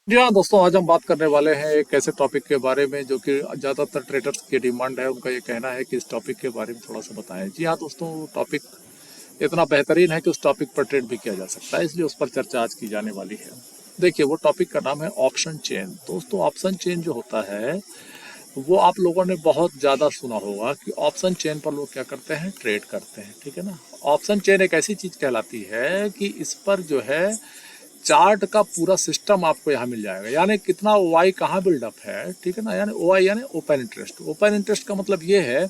जी हाँ दोस्तों, आज हम बात करने वाले हैं एक ऐसे टॉपिक के बारे में जो कि ज़्यादातर ट्रेडर्स की डिमांड है। उनका ये कहना है कि इस टॉपिक के बारे में थोड़ा सा बताएं। जी हाँ दोस्तों, टॉपिक इतना बेहतरीन है कि उस टॉपिक पर ट्रेड भी किया जा सकता है, इसलिए उस पर चर्चा आज की जाने वाली है। देखिए, वो टॉपिक का नाम है ऑप्शन चेन। दोस्तों, ऑप्शन चेन जो होता है वो आप लोगों ने बहुत ज़्यादा सुना होगा कि ऑप्शन चेन पर लोग क्या करते हैं, ट्रेड करते हैं। ठीक है ना। ऑप्शन चेन एक ऐसी चीज़ कहलाती है कि इस पर जो है चार्ट का पूरा सिस्टम आपको यहाँ मिल जाएगा, यानी कितना ओ आई कहाँ बिल्डअप है। ठीक है ना। यानी ओ आई यानी ओपन इंटरेस्ट। ओपन इंटरेस्ट का मतलब ये है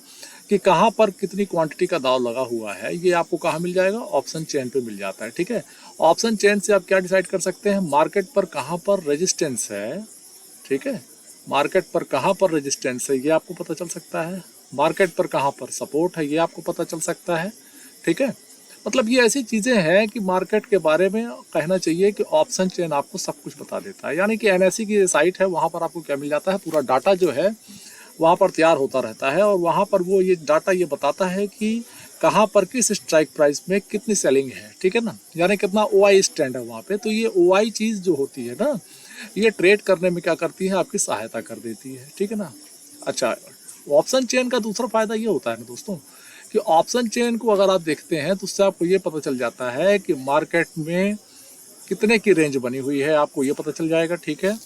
कि कहाँ पर कितनी क्वांटिटी का दाव लगा हुआ है, ये आपको कहाँ मिल जाएगा, ऑप्शन चेन पे मिल जाता है। ठीक है। ऑप्शन चेन से आप क्या डिसाइड कर सकते हैं, मार्केट पर कहाँ पर रेजिस्टेंस है। ठीक है। मार्केट पर कहाँ पर रेजिस्टेंस है ये आपको पता चल सकता है, मार्केट पर कहाँ पर सपोर्ट है ये आपको पता चल सकता है। ठीक है। मतलब ये ऐसी चीज़ें हैं कि मार्केट के बारे में कहना चाहिए कि ऑप्शन चेन आपको सब कुछ बता देता है। यानी कि एनएसई की साइट है, वहाँ पर आपको क्या मिल जाता है, पूरा डाटा जो है वहाँ पर तैयार होता रहता है, और वहाँ पर वो ये डाटा ये बताता है कि कहाँ पर किस स्ट्राइक प्राइस में कितनी सेलिंग है। ठीक है ना। यानी कितना ओ आई स्टैंड है वहाँ पे। तो ये ओ आई चीज़ जो होती है ना, ये ट्रेड करने में क्या करती है, आपकी सहायता कर देती है। ठीक है ना। अच्छा, ऑप्शन चेन का दूसरा फायदा ये होता है ना दोस्तों, कि ऑप्शन चेन को अगर आप देखते हैं तो उससे आपको ये पता चल जाता है कि मार्केट में कितने की रेंज बनी हुई है, आपको ये पता चल जाएगा। ठीक है।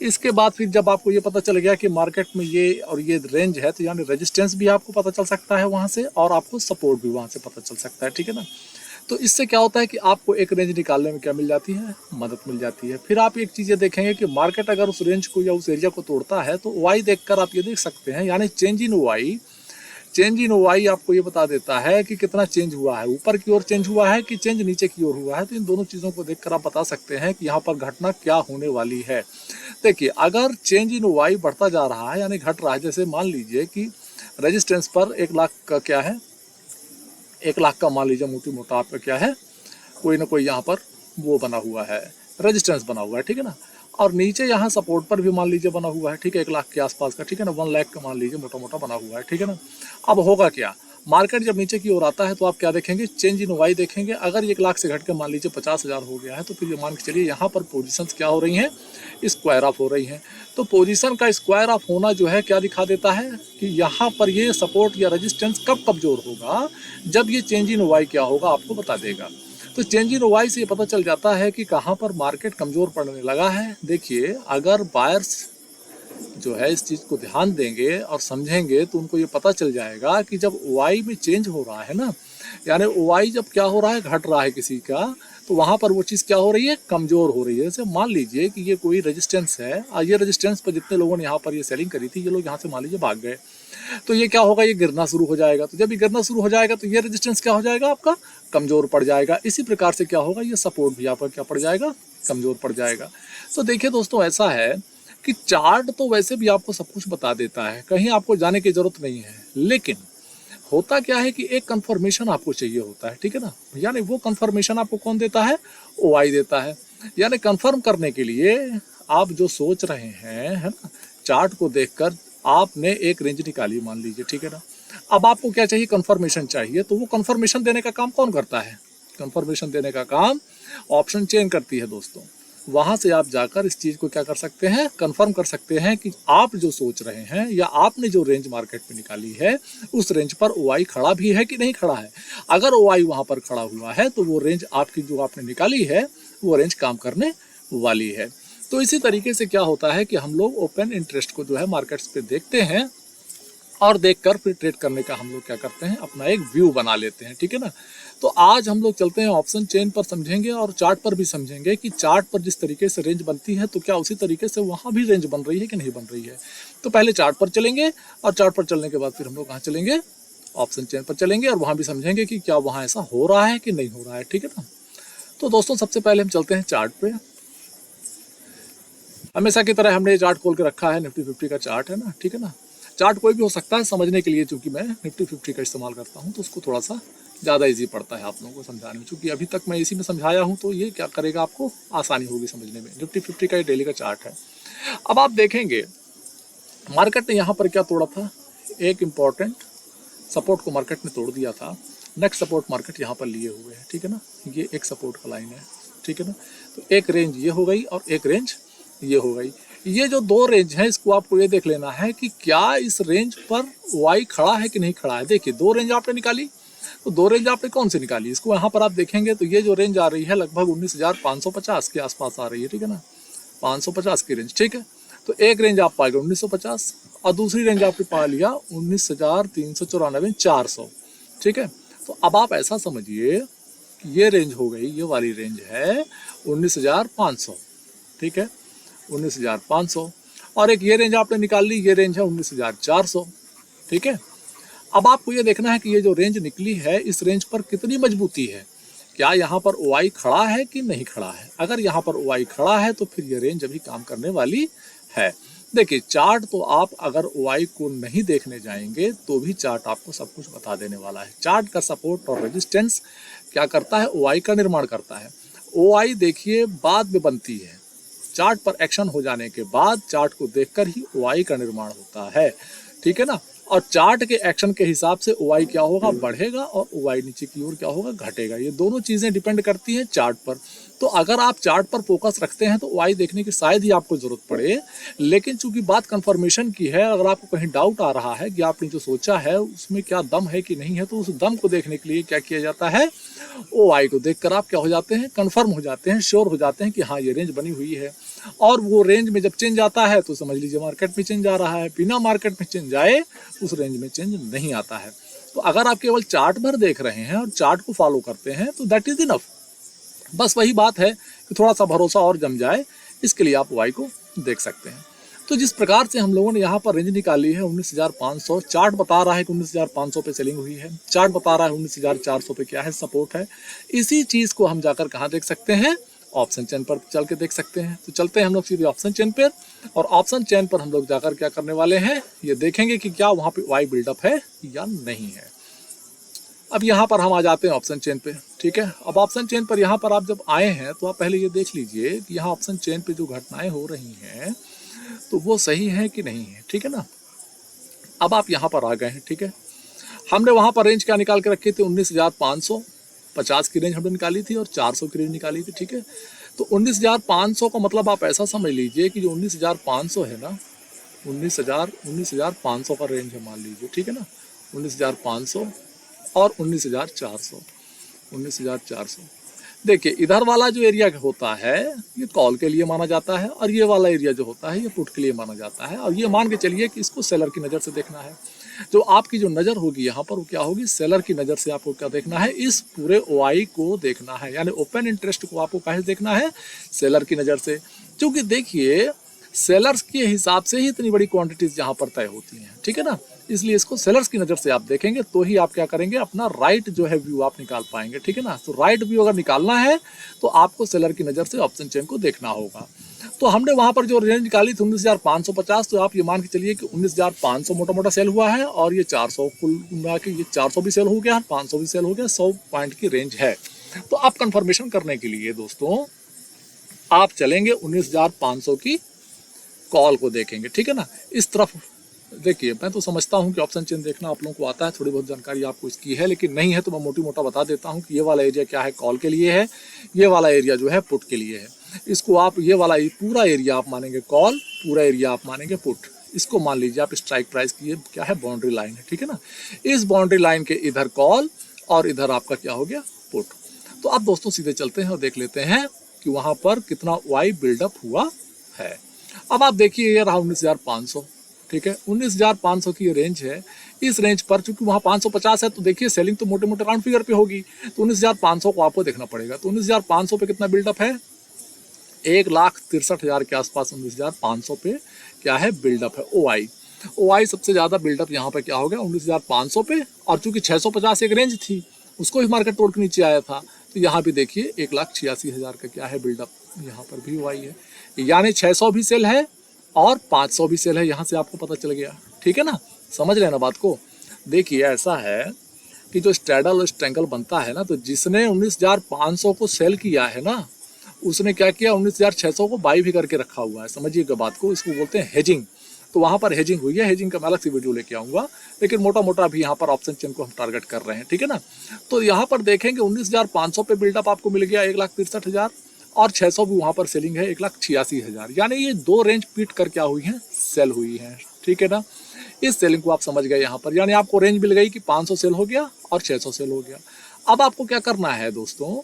इसके बाद फिर जब आपको ये पता चल गया कि मार्केट में ये और ये रेंज है, तो यानी रेजिस्टेंस भी आपको पता चल सकता है वहाँ से, और आपको सपोर्ट भी वहाँ से पता चल सकता है। ठीक है ना। तो इससे क्या होता है कि आपको एक रेंज निकालने में क्या मिल जाती है, मदद मिल जाती है। फिर आप एक चीज़ ये देखेंगे कि मार्केट अगर उस रेंज को या उस एरिया को तोड़ता है तो वाई देखकर आप ये देख सकते हैं, यानी change in y. Change in y आपको ये बता देता है कि कितना चेंज हुआ है, ऊपर की ओर चेंज हुआ है कि चेंज नीचे की ओर हुआ है। तो इन दोनों चीज़ों को देखकर आप बता सकते हैं कि यहाँ पर घटना क्या होने वाली है। देखिए, अगर चेंज इन वाई बढ़ता जा रहा है यानी घट रहा है, जैसे मान लीजिए कि रेजिस्टेंस पर 1 लाख का क्या है, 1 लाख का मान लीजिए मोटी मोटा आपका क्या है, कोई ना कोई यहाँ पर वो बना हुआ है, रेजिस्टेंस बना हुआ है। ठीक है ना। और नीचे यहाँ सपोर्ट पर भी मान लीजिए बना हुआ है। ठीक है। 1 लाख के आसपास का। ठीक है ना। 1 लाख का मान लीजिए मोटा मोटा बना हुआ है। ठीक है ना। अब होगा क्या, मार्केट जब नीचे की ओर आता है तो आप क्या देखेंगे, चेंज इन वाई देखेंगे। अगर 1 लाख से घट के मान लीजिए 50,000 हो गया है, तो फिर ये मान के चलिए यहाँ पर पोजीशंस क्या हो रही हैं, स्क्वायर ऑफ हो रही हैं। तो पोजीशन का स्क्वायर ऑफ होना जो है क्या दिखा देता है कि यहाँ पर ये सपोर्ट या रेजिस्टेंस कब कमजोर होगा, जब ये चेंज इन वाई क्या होगा आपको बता देगा। तो चेंज इन वाई से ये पता चल जाता है कि कहाँ पर मार्केट कमज़ोर पड़ने लगा है। देखिए, अगर बायर्स जो है इस चीज़ को ध्यान देंगे और समझेंगे तो उनको ये पता चल जाएगा कि जब ओआई में चेंज हो रहा है ना, यानी ओआई जब क्या हो रहा है, घट रहा है किसी का, तो वहाँ पर वो चीज़ क्या हो रही है, कमज़ोर हो रही है। जैसे मान लीजिए कि ये कोई रेजिस्टेंस है, और ये रेजिस्टेंस पर जितने लोगों ने यहाँ पर ये सेलिंग करी थी, ये लोग यहाँ से मान लीजिए भाग गए, तो ये क्या होगा, ये गिरना शुरू हो जाएगा। तो जब ये गिरना शुरू हो जाएगा तो ये रेजिस्टेंस क्या हो जाएगा, आपका कमज़ोर पड़ जाएगा। इसी प्रकार से क्या होगा, ये सपोर्ट भी आपका क्या पड़ जाएगा, कमज़ोर पड़ जाएगा। तो देखिए दोस्तों, ऐसा है कि चार्ट तो वैसे भी आपको सब कुछ बता देता है, कहीं आपको जाने की जरूरत नहीं है। लेकिन होता क्या है कि एक कंफर्मेशन आपको चाहिए होता है। ठीक है ना। यानी वो कंफर्मेशन आपको कौन देता है, ओआई देता है। यानी कंफर्म करने के लिए आप जो सोच रहे हैं, है ना, चार्ट को देखकर आपने एक रेंज निकाली मान लीजिए। ठीक है ना। अब आपको क्या चाहिए, कंफर्मेशन चाहिए। तो वो कंफर्मेशन देने का काम कौन करता है, कंफर्मेशन देने का काम ऑप्शन चेन करती है दोस्तों। वहां से आप जाकर इस चीज को क्या कर सकते हैं, कंफर्म कर सकते हैं कि आप जो सोच रहे हैं या आपने जो रेंज मार्केट में निकाली है, उस रेंज पर ओआई खड़ा भी है कि नहीं खड़ा है। अगर ओआई वहां पर खड़ा हुआ है तो वो रेंज आपकी जो आपने निकाली है, वो रेंज काम करने वाली है। तो इसी तरीके से क्या होता है कि हम लोग ओपन इंटरेस्ट को जो है मार्केट्स पे देखते हैं, और देखकर फिर ट्रेड करने का हम लोग क्या करते हैं, अपना एक व्यू बना लेते हैं। ठीक है ना। तो आज हम लोग चलते हैं ऑप्शन चेन पर, समझेंगे और चार्ट पर भी समझेंगे कि चार्ट पर जिस तरीके से रेंज बनती है तो क्या उसी तरीके से वहाँ भी रेंज बन रही है कि नहीं बन रही है। तो पहले चार्ट पर चलेंगे, और चार्ट पर चलने के बाद फिर हम लोग कहाँ चलेंगे, ऑप्शन चेन पर चलेंगे, और वहाँ भी समझेंगे कि क्या वहाँ ऐसा हो रहा है कि नहीं हो रहा है। ठीक है ना। तो दोस्तों, सबसे पहले हम चलते हैं चार्ट पे। हमेशा की तरह हमने ये चार्ट खोल के रखा है, निफ्टी 50 का चार्ट है ना। ठीक है ना। चार्ट कोई भी हो सकता है समझने के लिए, चूंकि मैं निफ्टी 50 का इस्तेमाल करता हूँ तो उसको थोड़ा सा ज़्यादा इजी पड़ता है आप लोगों को समझाने में, चूंकि अभी तक मैं इसी में समझाया हूँ, तो ये क्या करेगा, आपको आसानी होगी समझने में। निफ्टी 50 का ये डेली का चार्ट है। अब आप देखेंगे मार्केट ने यहाँ पर क्या तोड़ा था, एक इम्पॉर्टेंट सपोर्ट को मार्केट ने तोड़ दिया था। नेक्स्ट सपोर्ट मार्केट यहाँ पर लिए हुए है। ठीक है ना। ये एक सपोर्ट का लाइन है। ठीक है ना। तो एक रेंज ये हो गई और एक रेंज ये हो गई। ये जो दो रेंज हैं इसको आपको ये देख लेना है कि क्या इस रेंज पर वाई खड़ा है कि नहीं खड़ा है। देखिए दो रेंज आपने निकाली, तो दो रेंज आपने कौन सी निकाली, इसको यहाँ पर आप देखेंगे तो ये जो रेंज आ रही है लगभग 19,550 के आसपास आ रही है, ठीक है ना, 550 की रेंज, ठीक है। तो एक रेंज आप पाएंगे 1950 और दूसरी रेंज आपने पा लिया 19,394 400, ठीक है। तो अब आप ऐसा समझिए कि ये रेंज हो गई, ये वाली रेंज है 19,500, ठीक है, 19,500। और एक ये रेंज आपने निकाल ली, ये रेंज है 19,400, ठीक है। अब आपको ये देखना है कि ये जो रेंज निकली है इस रेंज पर कितनी मजबूती है, क्या यहाँ पर OI खड़ा है कि नहीं खड़ा है। अगर यहाँ पर OI खड़ा है तो फिर ये रेंज अभी काम करने वाली है। देखिए चार्ट तो आप अगर OI को नहीं देखने जाएंगे तो भी चार्ट आपको सब कुछ बता देने वाला है। चार्ट का सपोर्ट और रेजिस्टेंस क्या करता है, OI का निर्माण करता है। OI देखिए बाद में बनती है, चार्ट पर एक्शन हो जाने के बाद चार्ट को देखकर ही OI का निर्माण होता है, ठीक है ना। और चार्ट के एक्शन के हिसाब से OI क्या होगा, बढ़ेगा, और OI नीचे की ओर क्या होगा, घटेगा। ये दोनों चीजें डिपेंड करती हैं चार्ट पर। तो अगर आप चार्ट पर फोकस रखते हैं तो OI देखने की शायद ही आपको जरूरत पड़े, लेकिन चूंकि बात कंफर्मेशन की है, अगर आपको कहीं डाउट आ रहा है कि आपने जो सोचा है उसमें क्या दम है कि नहीं है, तो उस दम को देखने के लिए क्या किया जाता है, OI को देखकर आप क्या हो जाते हैं, कंफर्म हो जाते हैं, श्योर हो जाते हैं कि हाँ ये रेंज बनी हुई है। और वो रेंज में जब चेंज आता है तो समझ लीजिए मार्केट में चेंज आ रहा है, बिना मार्केट में चेंज आए उस रेंज में चेंज नहीं आता है। तो अगर आप केवल चार्ट भर देख रहे हैं और चार्ट को फॉलो करते हैं तो दैट इज इनफ। बस वही बात है कि थोड़ा सा भरोसा और जम जाए, इसके लिए आप OI को देख सकते हैं। तो जिस प्रकार से हम लोगों ने यहाँ पर रेंज निकाली है 19,500, चार्ट बता रहा है कि 19,500 पे सेलिंग हुई है, चार्ट बता रहा है 19,400 पे क्या है, सपोर्ट है। इसी चीज को हम जाकर कहाँ देख सकते हैं, ऑप्शन चेन पर चल के देख सकते हैं। तो चलते हैं हम लोग सीधे ऑप्शन चेन पर, और ऑप्शन चेन पर हम लोग जाकर क्या करने वाले हैं, ये देखेंगे कि क्या वहाँ पे OI बिल्डअप है या नहीं है। अब यहाँ पर हम आ जाते हैं ऑप्शन चेन पे, ठीक है। अब ऑप्शन चेन पर यहाँ पर आप जब आए हैं तो आप पहले ये देख लीजिए कि यहाँ ऑप्शन चेन पे जो घटनाएं हो रही हैं तो वो सही है कि नहीं है, ठीक है ना। अब आप यहाँ पर आ गए हैं, ठीक है। हमने वहाँ पर रेंज क्या निकाल के रखी थी, 19,550 की रेंज हमने निकाली थी और 400 की रेंज निकाली थी, ठीक है। तो 19,500 का मतलब आप ऐसा समझ लीजिए कि जो 19,500 है ना, 19,500 का रेंज है मान लीजिए, ठीक है ना, 19,500 और 19,400, 19,400। देखिए इधर वाला जो एरिया होता है ये कॉल के लिए माना जाता है, और ये वाला एरिया जो होता है ये पुट के लिए माना जाता है। और ये मान के चलिए कि इसको सेलर की नज़र से देखना है। जो आपकी जो नज़र होगी यहाँ पर वो क्या होगी, सेलर की नज़र से आपको क्या देखना है, इस पूरे OI को देखना है, यानी ओपन इंटरेस्ट को आपको कैसे देखना है, सेलर की नज़र से। क्योंकि देखिए सेलर्स के हिसाब से ही इतनी बड़ी क्वांटिटीज यहाँ पर तय होती हैं, ठीक है ना। इसलिए इसको सेलर्स की नज़र से आप देखेंगे तो ही आप क्या करेंगे, अपना राइट जो है व्यू आप निकाल पाएंगे, ठीक है ना। तो राइट व्यू अगर निकालना है तो आपको सेलर की नज़र से ऑप्शन चेन को देखना होगा। तो हमने वहाँ पर जो रेंज निकाली थी 19,550, तो आप ये मान के चलिए कि 19,500 मोटा मोटा सेल हुआ है, और ये 400 कुल मिला के ये 400 भी सेल हो गया, 500 भी सेल हो गया, 100 पॉइंट की रेंज है। तो आप कंफर्मेशन करने के लिए दोस्तों आप चलेंगे 19,500 की कॉल को देखेंगे, ठीक है ना। इस तरफ देखिए मैं तो समझता हूँ कि ऑप्शन चेन देखना आप लोगों को आता है, थोड़ी बहुत जानकारी आपको इसकी है, लेकिन नहीं है तो मैं मोटी मोटा बता देता हूँ कि ये वाला एरिया क्या है, कॉल के लिए है, ये वाला एरिया जो है पुट के लिए है। इसको आप ये वाला पूरा एरिया आप मानेंगे कॉल, पूरा एरिया आप मानेंगे पुट। इसको मान लीजिए आप स्ट्राइक प्राइस की ये क्या है, बाउंड्री लाइन है, ठीक है ना। इस बाउंड्री लाइन के इधर कॉल और इधर आपका क्या हो गया, पुट। तो अब दोस्तों सीधे चलते हैं और देख लेते हैं कि वहाँ पर कितना OI बिल्डअप हुआ है। अब आप देखिए ये रहा 19,500, ठीक है, 19,500 की ये रेंज है। इस रेंज पर चूंकि वहाँ 550 है तो देखिए सेलिंग तो मोटे मोटे राउंड फिगर पे होगी, तो 19,500 को आपको देखना पड़ेगा। तो 19,500 पे कितना बिल्डअप है, 1,63,000 के आसपास 19,500 पे क्या है, बिल्डअप है OI सबसे ज़्यादा बिल्डअप यहाँ पे क्या हो गया 19,500 पे। और चूंकि 650 एक रेंज थी उसको भी मार्केट तोड़ के नीचे आया था, तो यहाँ पे देखिए 1,86,000 का क्या है बिल्डअप, यहाँ पर भी OI है। यानी 600 भी सेल है और 500 भी सेल है, यहाँ से आपको पता चल गया, ठीक है ना। समझ रहे हैं ना बात को। देखिए ऐसा है कि जो स्ट्रैडल और स्ट्रैंगल बनता है ना, तो जिसने 19,500 को सेल किया है ना उसने क्या किया, 19,600 को बाई भी करके रखा हुआ है। समझिएगा बात को, इसको बोलते हैं हेजिंग। तो वहाँ पर हेजिंग हुई है, हेजिंग का मैं अलग से वीडियो लेके आऊँगा, लेकिन मोटा मोटा अभी यहाँ पर ऑप्शन चेन को हम टारगेट कर रहे हैं, ठीक है ना। तो यहाँ पर देखेंगे 19,500 पे बिल्डअप आपको मिल गया 1,63,000, और 600 भी वहाँ पर सेलिंग है 1,86,000, यानी ये दो रेंज पीट कर क्या हुई हैं, सेल हुई हैं, ठीक है ना। इस सेलिंग को आप समझ गए यहाँ पर, यानी आपको रेंज मिल गई कि 500 सेल हो गया और 600 सेल हो गया। अब आपको क्या करना है दोस्तों,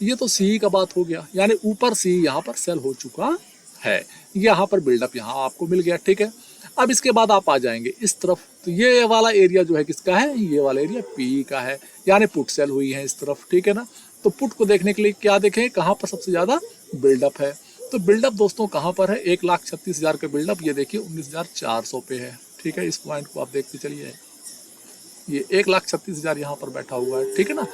ये तो सी का बात हो गया, यानी ऊपर सी यहाँ पर सेल हो चुका है, यहाँ पर बिल्डअप यहाँ आपको मिल गया, ठीक है। अब इसके बाद आप आ जाएंगे इस तरफ, तो ये वाला एरिया जो है किसका है, ये वाला एरिया पी का है, यानी पुट सेल हुई है इस तरफ, ठीक है ना। तो पुट को देखने के लिए क्या देखें, कहाँ पर सबसे ज़्यादा बिल्डअप है, तो बिल्डअप दोस्तों कहाँ पर है, 1,36,000 का बिल्डअप, ये देखिए 19,400 पे है, ठीक है। इस पॉइंट को आप देखते चलिए, ये 1,36,000 यहाँ पर बैठा हुआ है, ठीक है ना।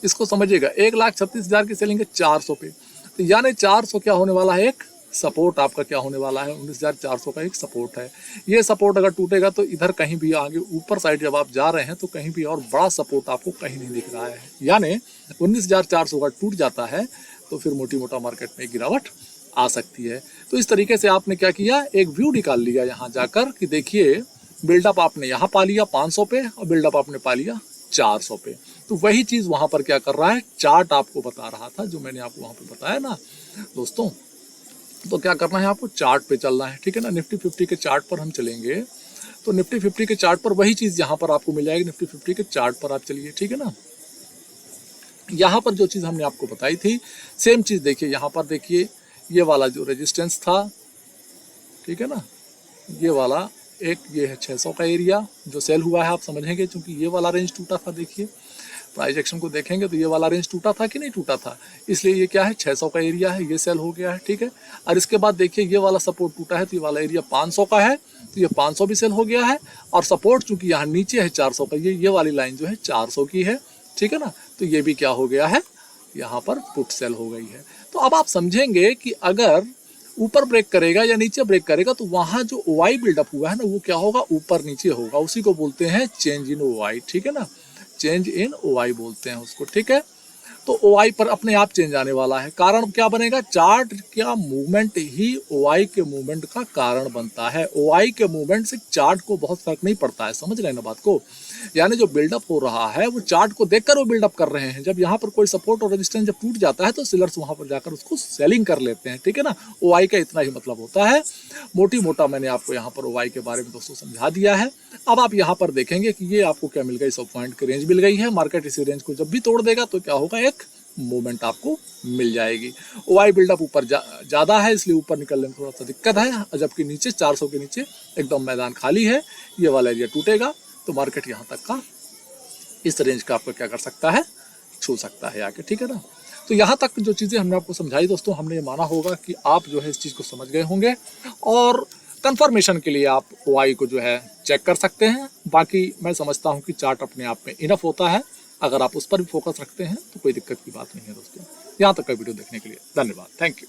इसको समझिएगा, 1,36,000 की सेलिंग है 400 पे, तो यानी 400 क्या होने वाला है, एक सपोर्ट आपका क्या होने वाला है, 19,400 का एक सपोर्ट है। ये सपोर्ट अगर टूटेगा तो इधर कहीं भी आगे ऊपर साइड जब आप जा रहे हैं तो कहीं भी और बड़ा सपोर्ट आपको कहीं नहीं दिख रहा है, यानी 19,400 का टूट जाता है तो फिर मोटी मोटा मार्केट में गिरावट आ सकती है। तो इस तरीके से आपने क्या किया, एक व्यू निकाल लिया यहाँ जाकर कि देखिए बिल्डअप आपने यहाँ पा लिया 500 पे और बिल्डअप आपने पा लिया 400 पे, तो वही चीज़ वहाँ पर क्या कर रहा है, चार्ट आपको बता रहा था जो मैंने आपको वहाँ पे बताया ना दोस्तों। तो क्या करना है, आपको चार्ट पे चलना है, ठीक है ना। निफ्टी 50 के चार्ट पर हम चलेंगे, तो निफ्टी 50 के चार्ट पर वही चीज़ यहाँ पर आपको मिल जाएगी, निफ्टी 50 के चार्ट पर आप चलिए, ठीक है ना। यहाँ पर जो चीज़ हमने आपको बताई थी सेम चीज़ देखिए, यहाँ पर देखिए ये वाला जो रेजिस्टेंस था, ठीक है ना, ये वाला एक ये है 600 का एरिया जो सेल हुआ है, आप समझेंगे क्योंकि ये वाला रेंज टूटा था, देखिए प्राइस एक्शन को देखेंगे तो ये वाला रेंज टूटा था कि नहीं टूटा था, इसलिए ये क्या है 600 का एरिया है, ये सेल हो गया है, ठीक है। और इसके बाद देखिए ये वाला सपोर्ट टूटा है तो ये वाला एरिया 500 का है, तो ये 500 भी सेल हो गया है, और सपोर्ट चूंकि यहाँ नीचे है 400 का, ये वाली लाइन जो है 400 की है, ठीक है ना, तो ये भी क्या हो गया है, यहाँ पर पुट सेल हो गई है। तो अब आप समझेंगे कि अगर ऊपर ब्रेक करेगा या नीचे ब्रेक करेगा तो वहाँ जो ओआई बिल्डअप हुआ है ना वो क्या होगा, ऊपर नीचे होगा, उसी को बोलते हैं चेंज इन ओआई, ठीक है ना, चेंज इन ओआई बोलते हैं उसको, ठीक है। तो ओआई पर अपने आप चेंज आने वाला है, कारण क्या बनेगा, चार्ट का मूवमेंट ही ओआई के मूवमेंट का कारण बनता है, ओआई के मूवमेंट से चार्ट को बहुत फर्क नहीं पड़ता है, समझ रहे हैं ना बात को। यानी जो बिल्डअप हो रहा है वो चार्ट को देखकर वो बिल्डअप कर रहे हैं, जब यहाँ पर कोई सपोर्ट और रेजिस्टेंस जब टूट जाता है तो सेलर्स वहाँ पर जाकर उसको सेलिंग कर लेते हैं, ठीक है ना। ओआई का इतना ही मतलब होता है, मोटी मोटा मैंने आपको यहाँ पर ओआई के बारे में दोस्तों समझा दिया है। अब आप यहाँ पर देखेंगे कि ये आपको क्या मिल गई, 100 पॉइंट की रेंज मिल गई है, मार्केट इसी रेंज को जब भी तोड़ देगा तो क्या होगा, एक मूवमेंट आपको मिल जाएगी। ओआई बिल्डअप ऊपर ज़्यादा है इसलिए ऊपर निकलने में थोड़ा सा दिक्कत है, जबकि नीचे 400 के नीचे एकदम मैदान खाली है, ये वाला एरिया टूटेगा तो मार्केट यहाँ तक का इस रेंज का आपको क्या कर सकता है, छू सकता है आके, ठीक है ना। तो यहाँ तक जो चीज़ें हमने आपको समझाई दोस्तों, हमने ये माना होगा कि आप जो है इस चीज़ को समझ गए होंगे, और कंफर्मेशन के लिए आप ओआई को जो है चेक कर सकते हैं। बाकी मैं समझता हूँ कि चार्ट अपने आप में इनफ होता है, अगर आप उस पर भी फोकस रखते हैं तो कोई दिक्कत की बात नहीं है दोस्तों। यहाँ तक का वीडियो देखने के लिए धन्यवाद, थैंक यू।